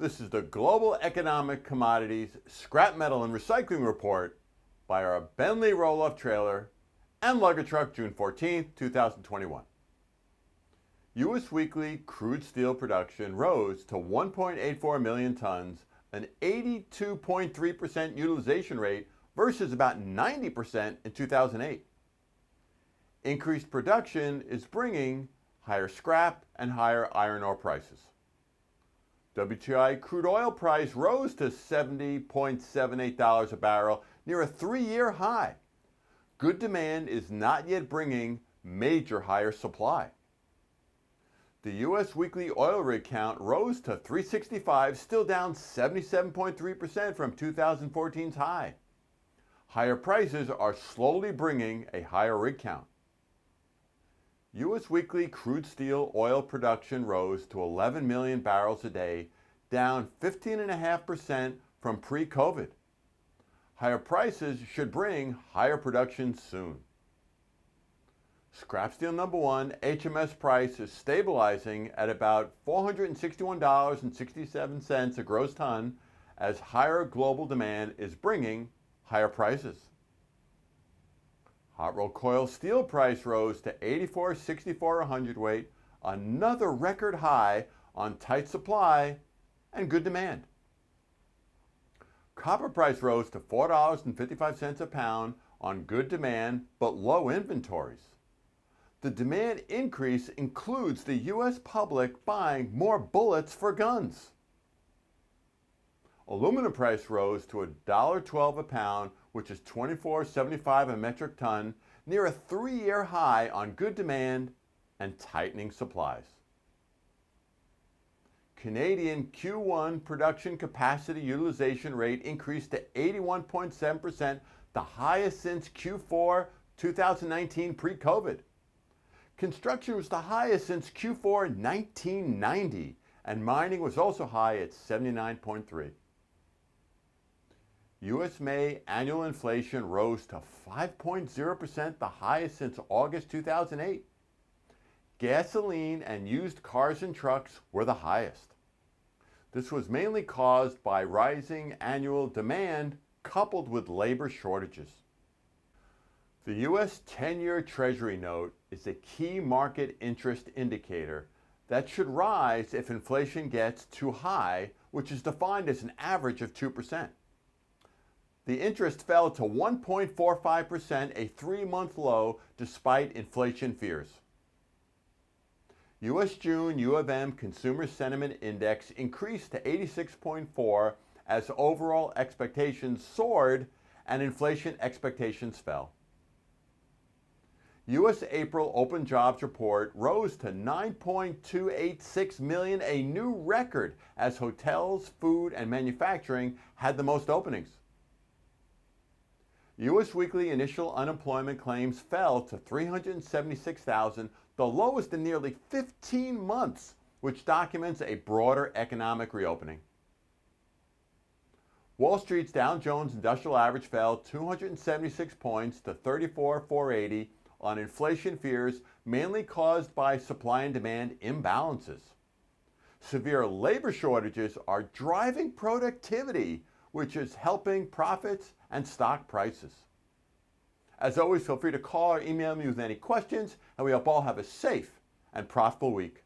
This is the Global Economic Commodities Scrap Metal and Recycling Report by our Bentley roll-off trailer and lugger truck, June 14, 2021. U.S. weekly crude steel production rose to 1.84 million tons, an 82.3% utilization rate versus about 90% in 2008. Increased production is bringing higher scrap and higher iron ore prices. WTI crude oil price rose to $70.78 a barrel, near a 3-year high. Good demand is not yet bringing major higher supply. The U.S. weekly oil rig count rose to 365, still down 77.3% from 2014's high. Higher prices are slowly bringing a higher rig count. U.S. weekly crude steel oil production rose to 11 million barrels a day, down 15.5% from pre-COVID. Higher prices should bring higher production soon. Scrap steel number one, HMS price is stabilizing at about $461.67 a gross ton as higher global demand is bringing higher prices. Hot rolled coil steel price rose to $84.64 a hundredweight, another record high on tight supply and good demand. Copper price rose to $4.55 a pound on good demand but low inventories. The demand increase includes the U.S. public buying more bullets for guns. Aluminum price rose to $1.12 a pound, which is $24.75 a metric ton, near a 3-year high on good demand and tightening supplies. Canadian Q1 production capacity utilization rate increased to 81.7%, the highest since Q4 2019 pre-COVID. Construction was the highest since Q4 1990, and mining was also high at 79.3. U.S. May annual inflation rose to 5.0%, the highest since August 2008. Gasoline and used cars and trucks were the highest. This was mainly caused by rising annual demand coupled with labor shortages. The U.S. 10-year Treasury note is a key market interest indicator that should rise if inflation gets too high, which is defined as an average of 2%. The interest fell to 1.45%, a 3-month low despite inflation fears. U.S. June U of M Consumer Sentiment Index increased to 86.4 as overall expectations soared and inflation expectations fell. U.S. April open jobs report rose to 9.286 million, a new record as hotels, food, and manufacturing had the most openings. U.S. weekly initial unemployment claims fell to 376,000, the lowest in nearly 15 months, which documents a broader economic reopening. Wall Street's Dow Jones Industrial Average fell 276 points to 34,480 on inflation fears mainly caused by supply and demand imbalances. Severe labor shortages are driving productivity, which is helping profits and stock prices. As always, feel free to call or email me with any questions, and we hope all have a safe and profitable week.